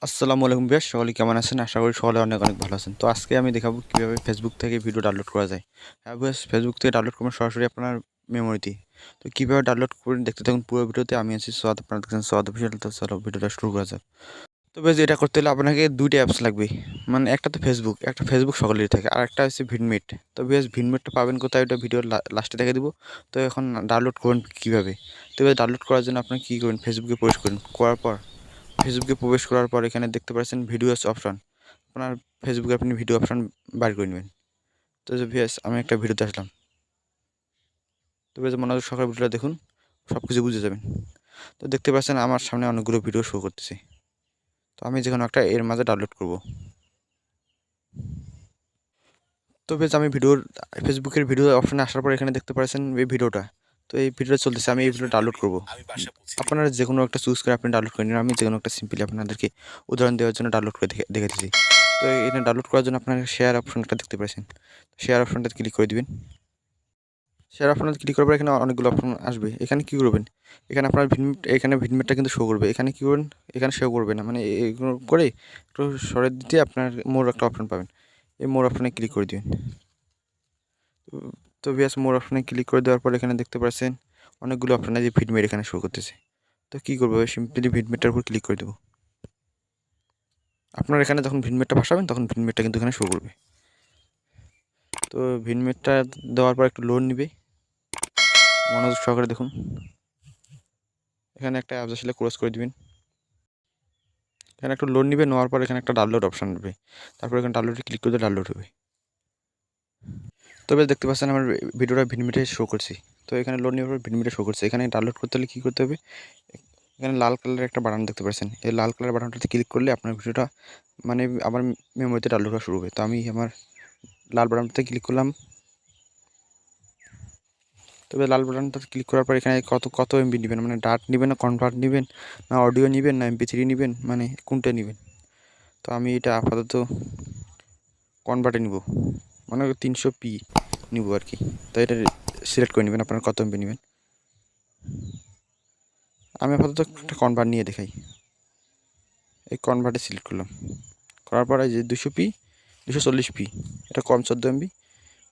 আসসালামু আলাইকুম বেশ সকলে কেমন আছেন? আশা করি সকলে অনেক অনেক ভালো আছেন। তো আজকে আমি দেখাবো কীভাবে ফেসবুক থেকে ভিডিও ডাউনলোড করা যায়। হ্যাঁ বেশ, ফেসবুক থেকে ডাউনলোড করবেন সরাসরি আপনার মেমোরিতে। তো কীভাবে ডাউনলোড করবেন দেখতে থাকুন পুরো ভিডিওতে। আমি আছি সোয়াদ, আপনারা দেখছেন সোয়াদ অফিসিয়াল। তো চলো ভিডিওটা শুরু করা যাক। তো বেশ, এটা করতে হলে আপনাকে 2টা অ্যাপস লাগবে। মানে একটা তো ফেসবুক, একটা ফেসবুক সকলেরই থাকে, আর একটা হচ্ছে ভিনমিট। তো বেশ, ভিনমিটটা পাবেন কোথায় ওটা ভিডিওর লাস্টে দেখে দিব। তো এখন ডাউনলোড করবেন কীভাবে? তো বেশ, ডাউনলোড করার জন্য আপনি কী করবেন, ফেসবুকে প্রবেশ করুন। করার পর ফেসবুকে প্রবেশ করার পর এখানে দেখতে পাচ্ছেন ভিডিওস অপশন। আপনার ফেসবুকে আপনি ভিডিও অপশন বার করে নেবেন। তো যে ভিএস আমি একটা ভিডিওতে আসলাম। তো বেশ, মনোযোগ সহকারে ভিডিওটা দেখুন, সব কিছু বুঝে যাবেন। তো দেখতে পাচ্ছেন আমার সামনে অনেকগুলো ভিডিও শো করতেছে। তো আমি যেকোনো একটা এর মাঝে ডাউনলোড করব। তো বেশ, আমি ফেসবুকের ভিডিও অপশনে আসার পর এখানে দেখতে পাচ্ছেন এই ভিডিওটা। তো এই ভিডিওটা চলতেছে, আমি এই ভিডিও ডাউনলোড করব। আপনারা যে কোনো একটা চুজ করে আপনি ডাউনলোড করে নিন। আমি যে কোনো একটা সিম্পলি আপনাদেরকে উদাহরণ দেওয়ার জন্য ডাউনলোড করে দেখে দিচ্ছি। তো এখানে ডাউনলোড করার জন্য আপনারা শেয়ার অপশনটা দেখতে পাচ্ছেন। শেয়ার অপশনটাতে ক্লিক করে দিবেন। শেয়ার অপশনে ক্লিক করার পর এখানে অনেকগুলো অপশন আসবে। এখানে কী করবেন, এখানে আপনার ভিডমিটটা কিন্তু শো করবে। এখানে কী করবেন, এখানে শো করবে না, মানে এগুলো করে একটু সরিয়ে দিতে আপনার মোর একটা অপশন পাবেন। এই মোর অপশনে ক্লিক করে দিবেন। তো বিয়াস, মোর অপশনে ক্লিক করে দেওয়ার পর এখানে দেখতে পাচ্ছেন অনেকগুলো অপশন আছে, ভিডমিট এখানে শো করতেছে। তো কী করবো, সিম্পলি ভিডমিটটার উপর ক্লিক করে দেবো। আপনার এখানে যখন ভিডমিটটা বসাবেন তখন ভিডমিটটা কিন্তু এখানে শো করবে। তো ভিডমিটটা দেওয়ার পর একটু লোড নিবে, মনোযোগ সহকারে দেখুন। এখানে একটা অ্যাপস আসলে ক্লোজ করে দিবেন। এখানে একটু লোড নিবে, নেওয়ার পর এখানে একটা ডাউনলোড অপশন আসবে। তারপর এখানে ডাউনলোডে ক্লিক করে ডাউনলোড হবে। তবে দেখতে পাচ্ছেন আমার ভিডিওটা ভিডমিটে শো করছি। তো এখানে লোড নেওয়ার পর ভিডমিটে শো করছে। এখানে ডাউনলোড করতে হলে কী করতে হবে, এখানে লাল কালারের একটা বাটন দেখতে পাচ্ছেন। এই লাল কালারের বাটনটাতে ক্লিক করলে আপনার ভিডিওটা মানে আমার মেমোরিতে ডাউনলোড হওয়া শুরু হবে। তো আমি আমার লাল বাটনটাতে ক্লিক করলাম। তবে লাল বাটনটাতে ক্লিক করার পর এখানে কত এমবি নেবেন, মানে ডাট নেবেন না কনভার্ট নেবেন না অডিও নেবেন না MP3 নেবেন, মানে কোনটা নেবেন। তো আমি এটা আপাতত কনভার্টে নিব, মানে 300p নিব আর কি। তো এটা সিলেক্ট করে নেবেন আপনারা কত এমবি নেবেন। আমি আপাতত একটা কনভার্ট নিয়ে দেখাই। এই কনভার্টে সিলেক্ট করলাম, করার পরে যে 200p 240p, এটা কম 14 এমবি,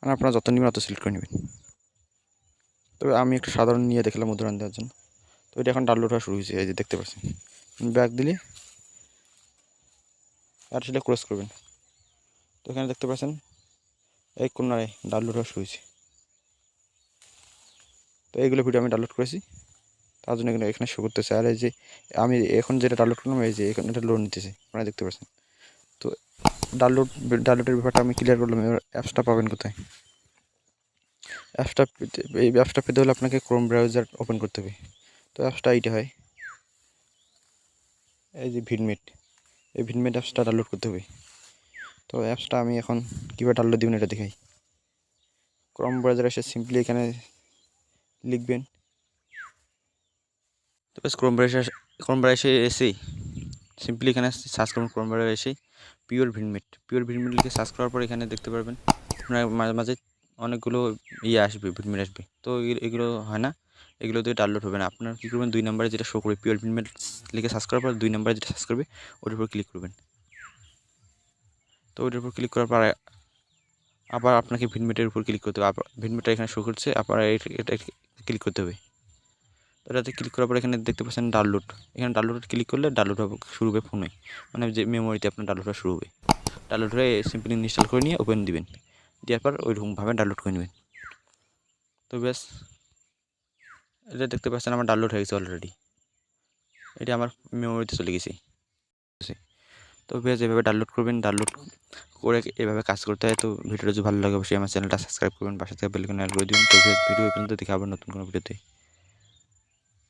মানে আপনারা যত নেবেন অত সিলেক্ট করে নেবেন। তবে আমি একটা সাধারণ নিয়ে দেখলাম উদাহরণ দেওয়ার জন্য। তো এটা এখন ডাউনলোড হওয়া শুরু হয়েছে, এই যে দেখতে পাচ্ছেন। ব্যাক দিলে আর সেটা ক্লোজ করবেন। তো এখানে দেখতে পাচ্ছেন এই কোনারে ডাউনলোড হওয়া শুরু হয়েছে। তো এইগুলো ভিডিও আমি ডাউনলোড করেছি, তার জন্য এখানে শো করতেছে। আর এই যে আমি এখন যেটা ডাউনলোড করলাম, এই যে এখানে এটা লোড নিতেছে, আপনারা দেখতে পাচ্ছেন। তো ডাউনলোডের ব্যাপারটা আমি ক্লিয়ার করলাম। এবার অ্যাপসটা পাবেন কোথায়? এই অ্যাপসটা পেতে হলে আপনাকে ক্রোম ব্রাউজার ওপেন করতে হবে। তো অ্যাপসটা এইটা হয়, এই যে ভিডমিট, এই ভিডমিট অ্যাপসটা ডাউনলোড করতে হবে। তো অ্যাপসটা আমি এখন কীভাবে ডাউনলোড দেবেন এটা দেখাই। ক্রোম ব্রাউজারে এসে সিম্পলি এখানে লিখবেন। তো বেশ, ক্রোম ব্রাউজারে এসেই সিম্পলি এখানে সার্চ করুন। ক্রোম ব্রাউজারে এসে পিওর ভিডমিট লিখে সার্চ করার পর এখানে দেখতে পারবেন আপনার মাঝে মাঝে অনেকগুলো আসবে, ভিডমিট আসবে। তো এগুলো হয় না, এগুলো দিয়ে ডাউনলোড হবে না। আপনার কী করবেন, 2 নম্বরে যেটা শো করবে পিওর ভিডমিট লিখে সার্চ করার পর 2 নম্বরে যেটা সার্চ করবে ওটার উপর ক্লিক করবেন। তো ওটার উপর ক্লিক করার পর আবার আপনাকে ভিডমিটের উপর ক্লিক করতে হবে। আবার ভিডমিটটা এখানে শো করছে, আবার এটা ক্লিক করতে হবে। তো এটাতে ক্লিক করার পর এখানে দেখতে পাচ্ছেন ডাউনলোড। এখানে ডাউনলোড ক্লিক করলে ডাউনলোড হবে শুরু হবে ফোনে, মানে যে মেমোরিতে আপনার ডাউনলোড হওয়া শুরু হবে। ডাউনলোড হয়ে সিম্পলি ইনস্টল করে নিয়ে ওপেন দিবেন, দেওয়ার পর ওইরকমভাবে ডাউনলোড করে নেবেন। তো ব্যাস, এটা দেখতে পাচ্ছেন আমার ডাউনলোড হয়ে গেছে অলরেডি। এটা আমার মেমোরিতে চলে গেছে। তো ব্যাস, এভাবে ডাউনলোড করবেন। ডাউনলোড করে এভাবে কাজ করতে হয়। তো ভিডিওটা যদি ভালো লাগে অবশ্যই আমার চ্যানেলটা সাবস্ক্রাইব করবেন, পাশে থেকে বেল আইকন অল করে দিবেন। তো ভিডিও পর্যন্ত দেখা হবে নতুন কোনো ভিডিওতে।